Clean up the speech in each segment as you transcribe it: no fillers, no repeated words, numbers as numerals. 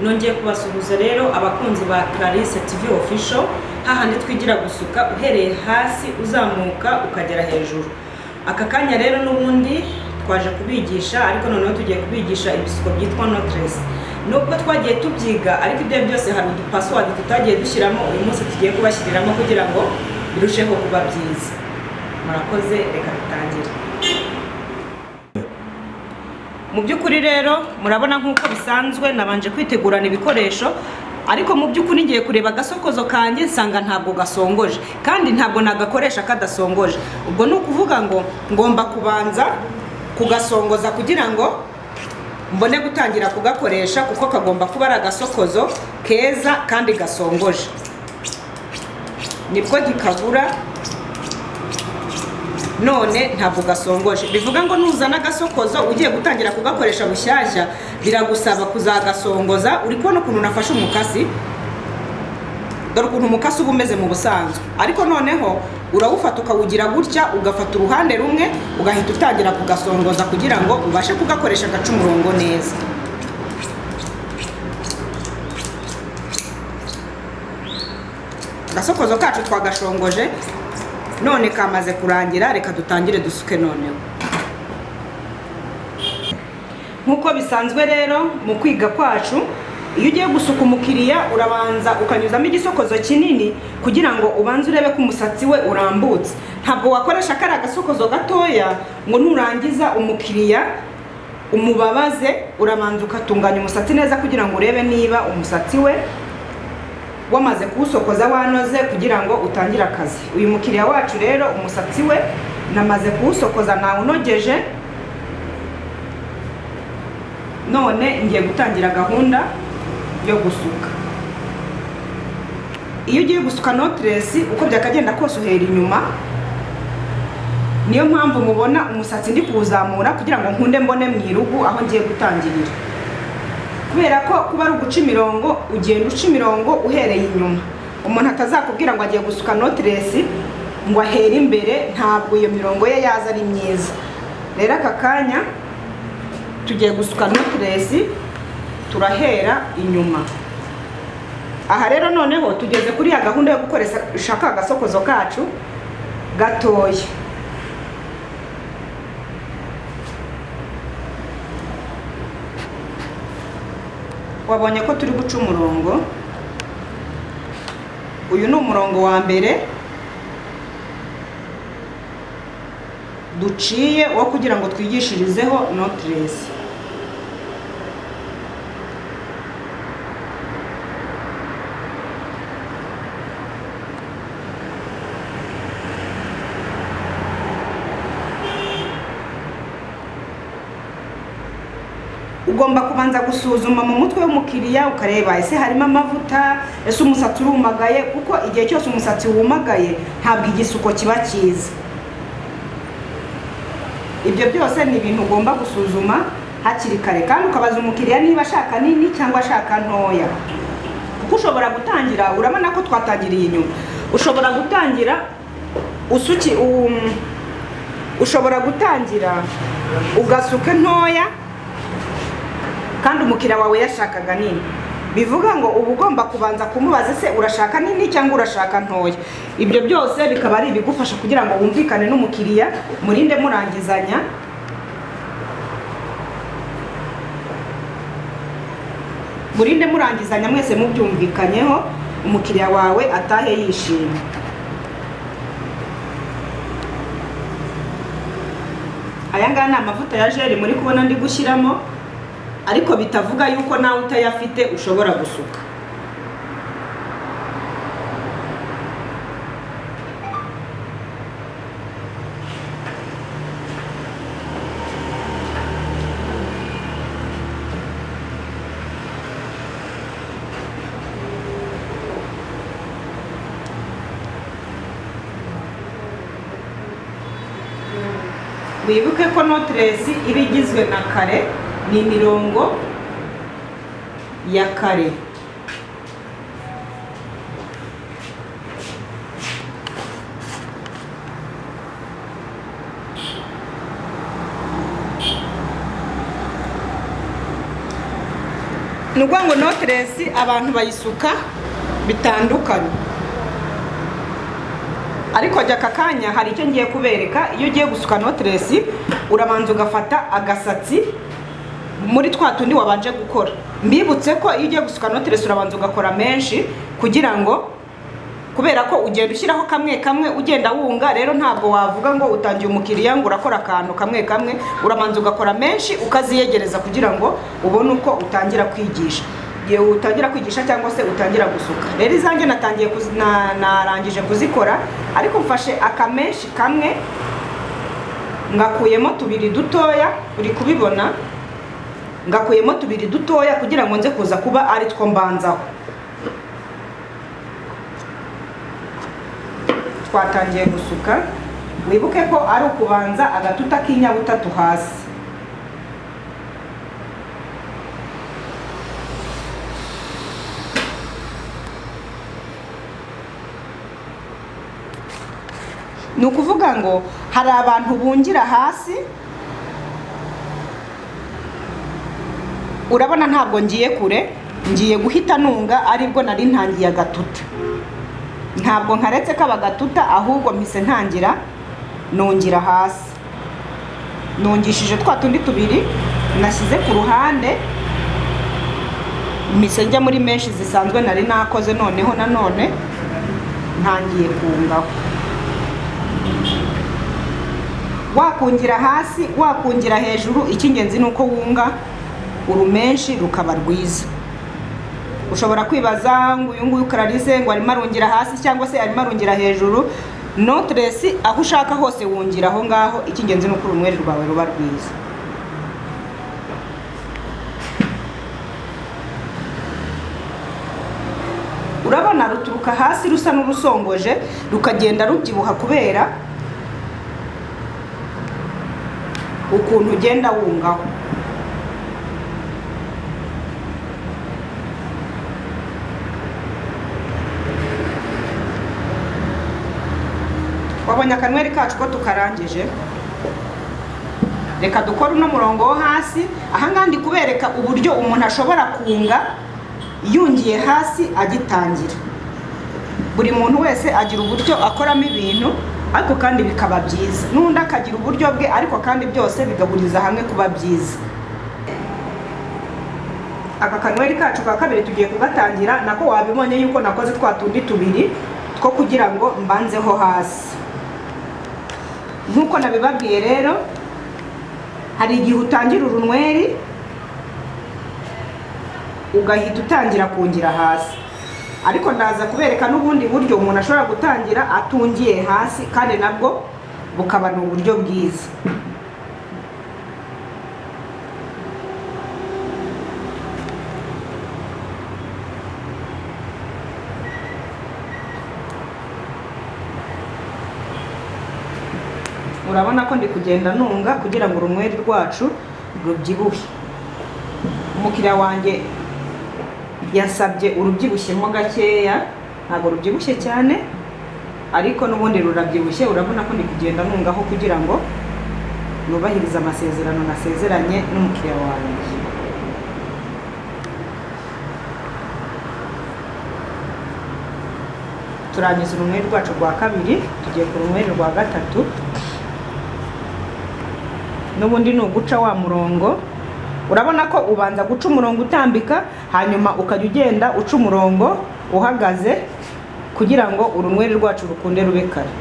nongeye kubasuhuza rero abakunzi ba Clarisse TV Official, hahandi twigira gusuka uhereye hasi uzamuka ukagera hejuru. Aka kanya rero n'ubundi twaje kubigisha, ariko noneho tugiye kubigisha ibisuko byitwa knotless. Nubwo twagiye tubyiga, ariko ibyo byose hari udupassword tutagiye dushyiramo, uyu munsi tugiye kubashyiriramo kugira ngo birusheho kuba byiza. Murakoze, reka dutangire. Mu by'ukuri rero murabona nk'uko bisanzwe nabanje kwitegurana ibikoresho, ariko mu by'ukuri ngiye kureba agasokozo kanjye nsanga ntabwo gasongoje, kandi ntabwo nagakoresha kadasongoje. Ubwo ni ukuvuga ngo ngomba kubanza kugasongoza kugira ngo mbone gutangira kugakoresha, kuko kagomba kuba ari agasokozo keza kandi gasongoje, nibwo gikabura. None ntabwo gasongoje, bivuga ngo nuzana agasokozo ugiye gutangira kugakoresha bushyashya, biragusaba kuzagasongoza. Uri kubona ukuntu nafashe umukasi, dore ukuntu umukasi uba umeze mu busanzwe, ariko noneho urawufata ukawugira gutya, ugafata uruhande rumwe ugahita utangira kugasongoza kugira ngo ubashe kugakoresha gaca umurongo neza. Agasokozo kacu twagashongoje, none kamaze kurangira, reka dutangire dusuke noneho. Nkuko bisanzwe rero mu kwiga kwacu, iyo ugiye gusuka umukiriya urabanza ukanyuzamo igisokozo kinini kugira ngo ubanze urebe ko umusatsi we urambutse. Ntabwo wakoresha kari agasokozo gatoya ngo nurangiza umukiriya umubabaze, urabanza ukatunganya umusatsi neza kugira ngo urebe niba umusatsi we wamaze kuwusokoza wanoze kugira ngo utangire akazi. Uyu mukiriya wacu rero umusatsi we namaze kuwusokoza nawunogeje, none ngiye gutangira gahunda yo gusuka. Iyo ugiye gusuka knotless uko byakagenda kose uhera inyuma, niyo mpamvu mubona umusatsi ndi kuwuzamura kugira ngo nkunde mbone mu irugu aho ngiye gutangirira. Kubera ko kuba ari uguca imirongo, ugenda uca imirongo uhereye inyuma. Umuntu atazakubwira ngo agiye gusuka knotless ngo ahere imbere, ntabwo iyo mirongo ye yaza ari myiza. Rero aka kanya tugiye gusuka knotless, turahera inyuma. Aha rero noneho tugeze kuri ya gahunda yo gukoresha ka gasokozo kacu gatoya. Wabonye ko turi guca umurongo. Uyu ni umurongo wa mbere duciye wo kugira ngo twigishirizeho knotless. Ugomba kubanza gusuzuma mu mutwe w'umukiriya ukareba ese harimo amavuta, ese umusatsi urumagaye, kuko igihe cyose umusatsi wumagaye ntabwo igisuko kiba cyiza. Ibyo byose ni ibintu ugomba gusuzuma hakiri kare, kandi ukabaza umukiriya niba ashaka nini cyangwa ashaka ntoya. Kuko ushobora gutangira, urabona ko twatangiriye inyuma, ushobora gutangira ushobora gutangira ugasuka ntoya kandi umukiriya wawe yashakaga nini. Bivuga ngo uba ugomba kubanza kumubaza se urashaka nini cyangwa urashaka ntoya. Ibyo byose bikaba ari ibigufasha kugira ngo wumvikane n'umukiriya, murinde murangizanya. Murinde murangizanya mwese mubyumvikanyeho, umukiriya wawe atahe yishimye. Aya ngaya ni amavuta ya gel muri kubona ndi gushyiramo, ariko bitavuga yuko nawe utayafite ushobora gusuka. Wibuke ko knotless iba igizwe na kare, ni imirongo ya kare. ni ukuvuga ngo noteresi abantu bayisuka bitandukanye, ariko jya aka kanya hari icyo ngiye kubereka. Iyo ugiye gusuka noteresi urabanza ugafata agasatsi muri twa tundi wabanje gukora. Mbibutse ko iyo ugiye gusuka noteresi urabanza ugakora menshi, kugira ngo, kubera ko ugenda ushyiraho kamwe kamwe ugenda wunga, rero ntabwo wavuga ngo utangiye umukiriya ngo urakora akantu kamwe kamwe. Urabanza ugakora menshi ukaziyegereza kugira ngo ubone uko utangira kwigisha, igihe utangira kwigisha cyangwa se utangira gusuka. Rero izanjye natangiye narangije kuzikora, ariko mfashe akamenshi kamwe ngakuyemo tubiri dutoya, uri kubibona, ngakuyemo tubiri dutoya kugira ngo nze kuza kuba ari two mbanzaho. Twatangiye gusuka, wibuke ko ari ukubanza agatuta k'inyabutatu hasi. Ni ukuvuga ngo hari abantu bungira hasi, urabona ntabwo ngiye kure, ngiye guhita nunga, aribwo nari ntangiye agatuta. Ntabwo nkaretse ko abagatuta, ahubwo mpise ntangira nungira hasi. Nungishije twa tundi tubiri nashyize ku ruhande, mpise njya muri menshi zisanzwe nari nakoze, noneho nanone ntangiye kungaho. Wakungira hasi, wakungira hejuru, icy'ingenzi ni uko wunga urumenshi rukaba rwiza. Ushobora kwibaza ngo uyu nguyu Clarisse ngo arimo arungira hasi cyangwa se arimo arungira hejuru. Noteresi aho ushaka hose wungira aho ngaho, icy'ingenzi ni uko urunweri rwawe ruba rwiza. Urabona ruturuka hasi rusa n'urusongoje, rukagenda rubyibuha kubera ukuntu ugenda wungaho. Wabonye akanweri kacu ko tukarangije. Reka dukore uno murongo wo hasi. Aha ngaha ndi kubereka uburyo umuntu ashobora kunga yungiye hasi agitangira. Buri muntu wese agira uburyo akoramo ibintu, ariko kandi bikaba byiza. N'undi akagira uburyo bwe, ariko kandi byose bigahuriza hamwe kuba byiza. Aka kanweri kacu ka kabiri tugiye kugatangira, nako wabibonye yuko nakoze twa tundi tubiri two kugira ngo mbanzeho hasi. Nkuko nabibabwiye rero, hari igihe utangira urunweri ugahita utangira kungira hasi, ariko ndaza kubereka n'ubundi buryo umuntu ashobora gutangira atungiye hasi, kandi nabwo bukaba ni uburyo bwiza. Urabona ko ndi kugenda nunga kugira ngo urunweri rwacu rubyibuhe. Umukiriya wanjye yasabye urubyibushyemo gakeya, ntabwo rubyibushye cyane, ariko n'ubundi rurabyibushye. Urabona ko ndi kugenda nungaho kugira ngo nubahirize amasezerano nasezeranye n'umukiriya wanjye. Turangiza urunweri rwacu rwa kabiri, tugiye ku runweri rwa gatatu. N'ubundi ni uguca wa murongo. Urabona ko ubanza guca umurongo utambika, hanyuma ukajya ugenda uca umurongo uhagaze kugira ngo urunweri rwacu rukunde rube kare.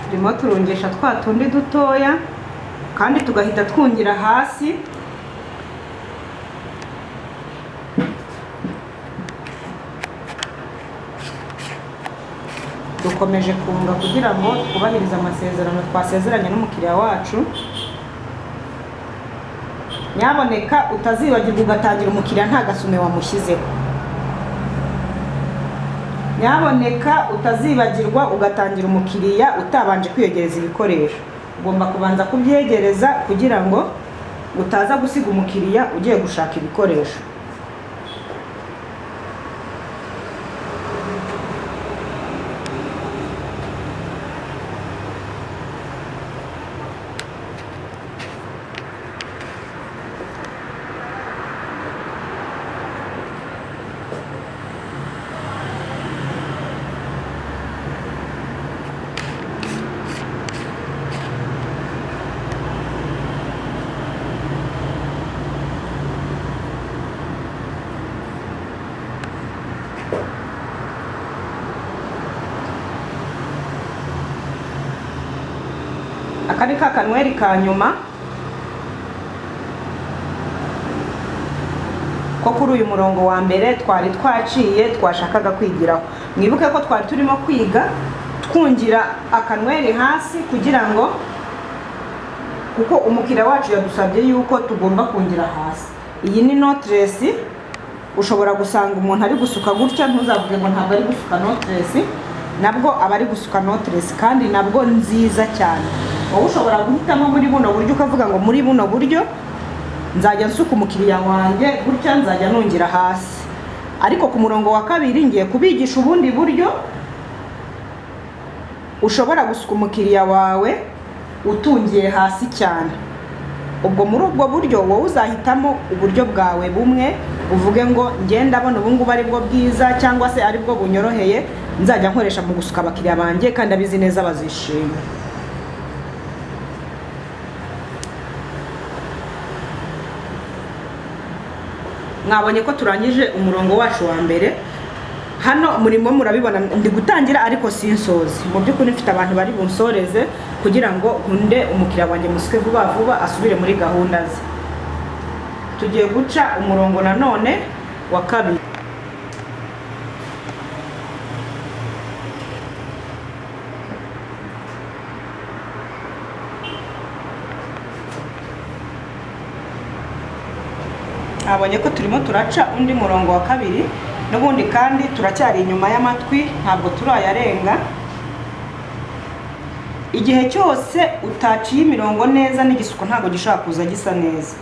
Turimo turungesha twa tundi dutoya, kandi tugahita twungira hasi. Dukomeje kunga kugira ngo twubahirize amasezerano twasezeranye n'umukiriya wacu. nyaboneka utazibagirwa ugatangira umukiriya nta gasume wamushyizeho. Nyaboneka utazibagirwa ugatangira umukiriya utabanje kwiyegereza ibikoresho. Ugomba kubanza kubyegereza kugira ngo utaza gusiga umukiriya ugiye gushaka ibikoresho. Aka ni ka kanweri ka nyuma ko kuri uyu murongo wa mbere twari twaciye twashakaga kwigiraho. Mwibuke ko twari turimo kwiga twungira akanweri hasi kugira ngo, kuko umukiriya wacu yadusabye yuko tugomba kungira hasi. Iyi ni knotless, ushobora gusanga umuntu ari gusuka gutya, ntuzavuge ngo ntabwo ari gusuka knotless, nabwo aba ari gusuka knotless kandi nabwo nziza cyane. Wowe ushobora guhitamo muri buno buryo ukavuga ngo muri buno buryo nzajya nsuka umukiriya wanjye gutya, nzajya nungira hasi. Ariko ku murongo wa kabiri ngiye kubigisha ubundi buryo ushobora gusuka umukiriya wawe utungiye hasi cyane. Ubwo muri ubwo buryo wowe uzahitamo uburyo bwawe bumwe, uvuge ngo ngenda abona ubu ngubu ari bwo bwiza cyangwa se ari bwo bunyoroheye nzajya nkoresha mu gusuka abakiriya banjye kandi abizi neza bazishima. Mwabonye ko turangije umurongo wacu wa mbere. Hano murimo murabibona ndi gutangira ariko sinsoze. Mu by'ukuri mfite abantu bari bunsoreze kugira ngo nkunde umukiriya wanjye musuke vuba vuba asubire muri gahunda ze. Tugiye guca umurongo nanone wa kabiri. Abonye ko turimo turaca undi murongo wa kabiri, n'ubundi kandi turacyari inyuma y'amatwi, ntabwo turayarenga. Igihe cyose utaciye imirongo neza n'igisuko ntabwo gishobora kuza gisa neza.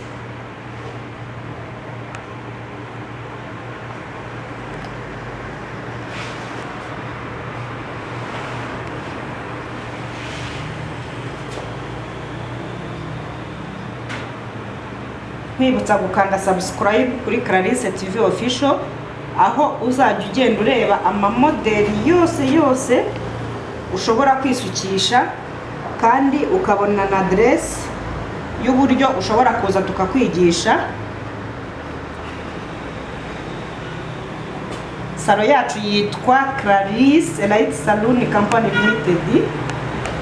Nkwibutsa gukanda subscribe kuri Clarisse TV Official, aho uzajya ugenda ureba amamodeli yose ushobora kwisukisha, kandi ukabona na adresse y'uburyo ushobora kuza tukakwigisha. Salo yacu yitwa Clarisse Light Salon Company Limited.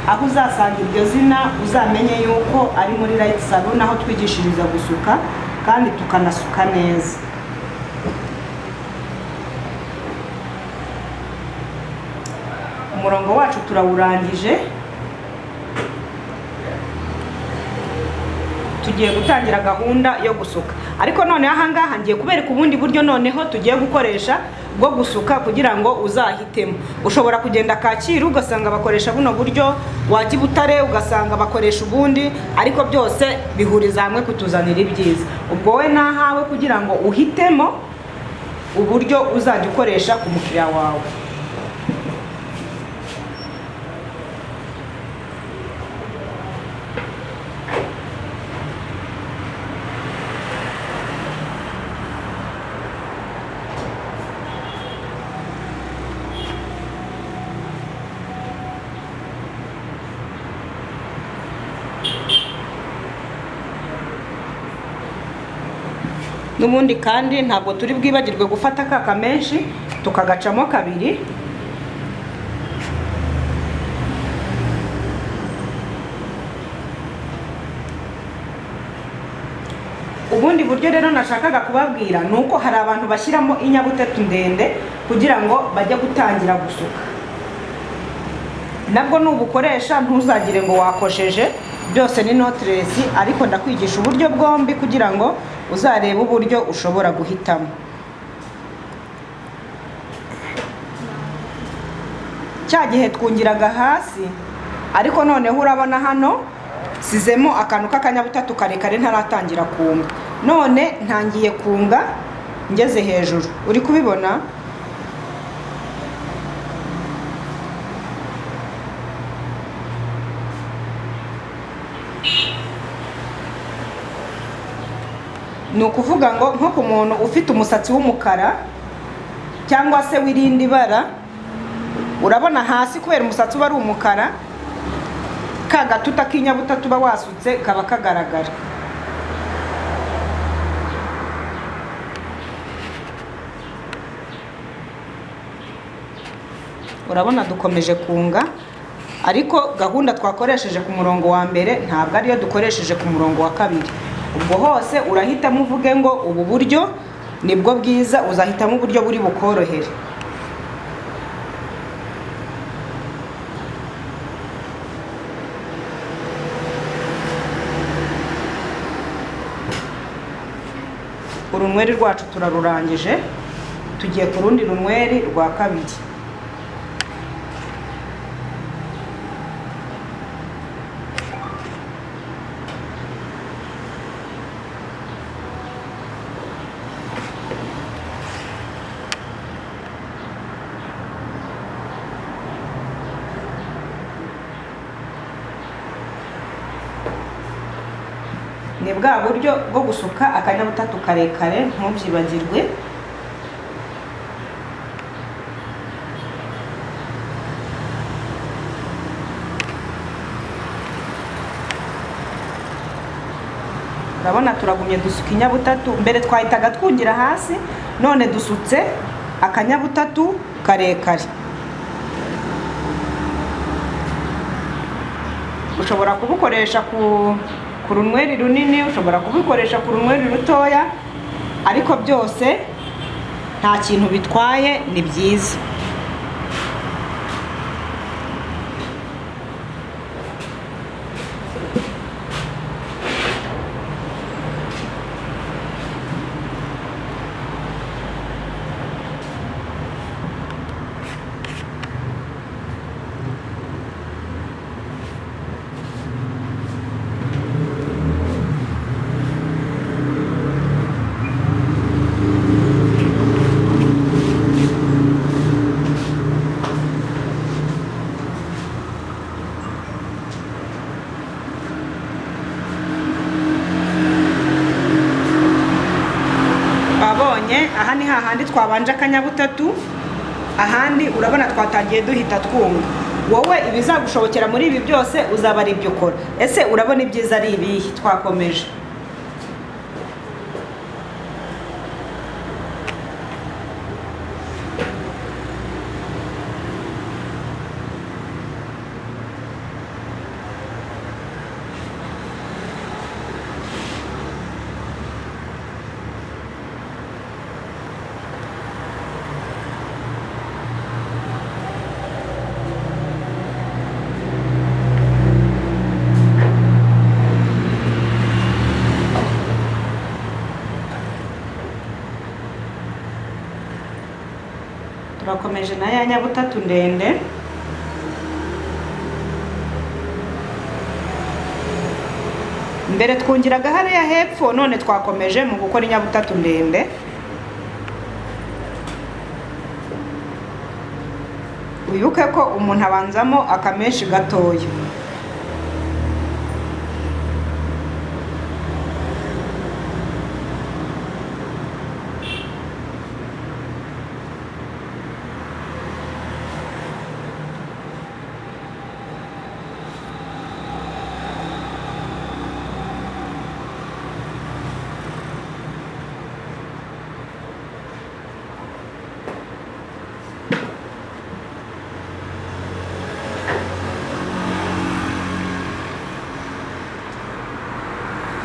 Aho uzasanga iryo zina uzamenye yuko ari muri Light Salon, aho twigishiriza gusuka kandi tukanasuka neza. Umurongo wacu turawurangije, tugiye gutangira gahunda yo gusuka. Ariko none aha ngaha ngiye kubereka ubundi buryo noneho tugiye gukoresha bwo gusuka kugira ngo uzahitemo. Ushobora kugenda Kacyiru ugasanga bakoresha buno buryo, wajya Butare ugasanga bakoresha ubundi, ariko byose bihuriza hamwe kutuzanira ibyiza. Ubwo we nahawe kugira ngo uhitemo uburyo uzajya ukoresha ku mukiriya wawe. N'ubundi kandi ntabwo turi bwibagirwe gufata kaka menshi tukagacamo kabiri. Ubundi buryo rero nashakaga kubabwira nuko hari abantu bashyiramo inyabutatu ndende kugira ngo bajye gutangira gusuka. Nabwo nubukoresha ntuzagire ngo wakosheje, byose ni knotless, ariko ndakwigisha uburyo bwombi kugira ngo uzarebe uburyo ushobora guhitamo. Cya gihe twungiraga hasi, ariko noneho urabona hano sizemo akantu k'akanyabutatu karekare ntaratangira kunga. None ntangiye kunga ngeze hejuru, uri kubibona? Ni ukuvuga ngo nko ku muntu ufite umusatsi w'umukara cyangwa se w'irindi bara, urabona hasi kubera umusatsi uba ari umukara, ka gatuta k'inyabutatu uba wasutse kaba kagaragara. Urabona dukomeje kunga, ariko gahunda twakoresheje ku murongo wa mbere ntabwo ariyo dukoresheje ku murongo wa kabiri. Ubwo hose urahitamo uvuge ngo ubu buryo nibwo bwiza, uzahitamo uburyo buri bukorohere. Urunweri rwacu turarurangije, tugiye ku rundi runweri rwa kabiri. Ni bwa buryo bwo gusuka akanyabutatu karekare, ntubyibagirwe. Urabona turagumye dusuka inyabutatu, mbere twahitaga twungira hasi, none dusutse akanyabutatu karekare. Ushobora kubukoresha ku runweri runini, ushobora kubikoresha ku runweri rutoya, ariko byose nta kintu bitwaye, ni byiza. Aha ni hahandi twabanje akanyabutatu, ahandi urabona twatangiye duhita twunga. Wowe ibizagushobokera muri ibi byose uzaba ari ibyo ukora. Ese urabona ibyiza ari ibihe? Twakomeje. Turakomeje na ya nyabutatu ndende. Mbere twungiraga hariya hepfo, none twakomeje mu gukora inyabutatu ndende. Wibuke ko umuntu abanzamo akameshi gatoya.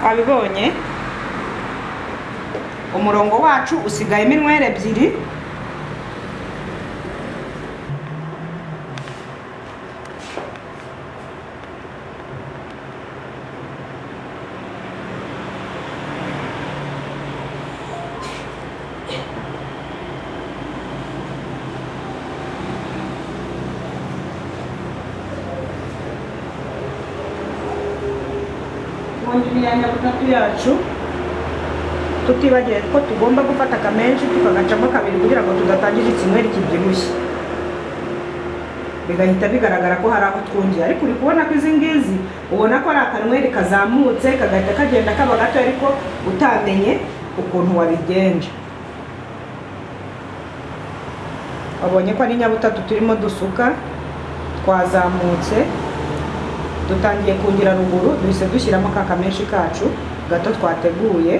Wabibonye? Umurongo wacu usigayemo inwere ebyiri. twafungura ya nyabutatu yacu tutibagiwe ko tugomba gufata akamenshi tukagacamo kabiri kugira ngo tudatangiza ikinyweri kibyibushye, bigahita bigaragara ko hari aho twongeye. Ariko uri kubona ko izi ngizi ubona ko ari akanyweri kazamutse kagahita kagenda kaba gato ariko utamenye ukuntu wabigenje. Wabonye ko ari nyabutatu turimo dusuka, twazamutse dutangiye kungira ruguru, duhise dushyiramo ka kamenshi kacu gato twateguye.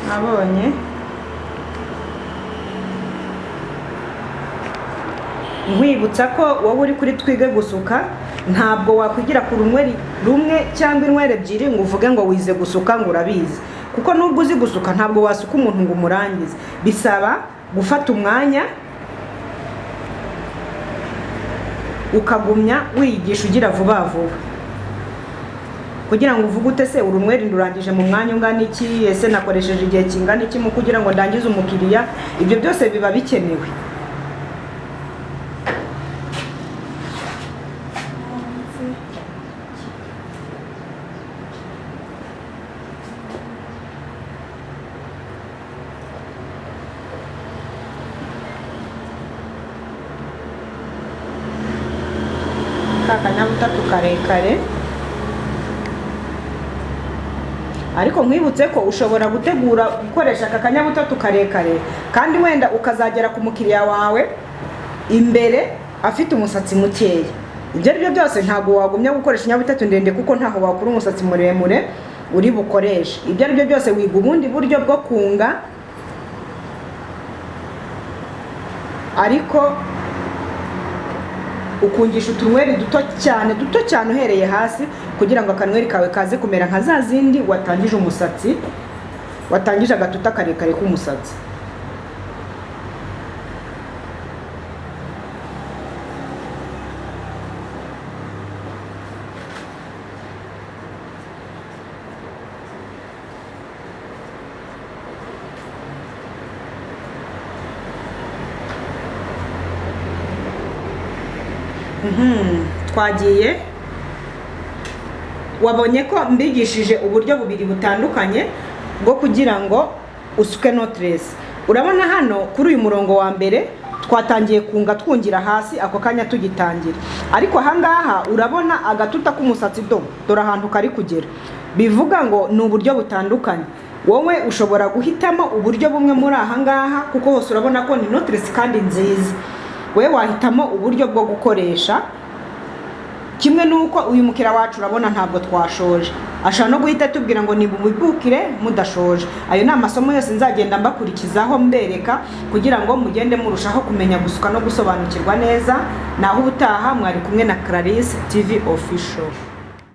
Nabonye nkwibutsa ko wowe uri kuri Twige Gusuka ntabwo wakwigira ku runyweri rumwe cyangwa inywere ebyiri ngo uvuge ngo wize gusuka ngo urabizi, kuko nubwo uzi gusuka ntabwo wasuka umuntu ngo umurangize. Bisaba gufata umwanya ukagumya wiyigisha ugira vuba vuba kugira ngo uvuge ute se urunyweri ndurangije mu mwanya ungana iki, ese nakoresheje igihe kingana iki mu kugira ngo ndangize umukiriya. Ibyo byose biba bikenewe. Kakanyabutatu karekare, ariko nkwibutse ko ushobora gutegura gukoresha aka kanyabutatu karekare kandi wenda ukazagera ku mukiriya wawe imbere afite umusatsi mukeya. Ibyo ari byo byose ntabwo wagumya gukoresha inyabutatu ndende kuko ntaho wakura umusatsi muremure uri bukoresha. Ibyo ari byo byose wiga ubundi buryo bwo kunga, ariko ukungisha utunyweri duto cyane uhereye hasi kugira ngo akanyweri kawe kaze kumera nka za zindi watangije umusatsi, watangije agatuta karekare k'umusatsi. Twagiye, wabonye ko mbigishije uburyo bubiri butandukanye bwo kugira ngo usuke knotless. Urabona hano kuri uyu murongo wa mbere twatangiye kunga twungira hasi ako kanya tugitangira, ariko ahangaha urabona agatuta k'umusatsi dore ahantu kari kugera. Bivuga ngo ni uburyo butandukanye. Wowe ushobora guhitamo uburyo bumwe muri ahangaha kuko hose urabona ko ni knotless kandi nziza. We wahitamo uburyo bwo gukoresha. Kimwe nuko uyu mukira wacu urabona ntabwo twashoje, ashaka no guhita tubwira ngo nibubukire mudashoje. Ayo ni amasomo yose nzagenda mbakurikizaho mbereka kugira ngo mugende murushaho kumenya gusuka no gusobanukirwa neza. Naho ubutaha mwari kumwe na Clarisse TV Official.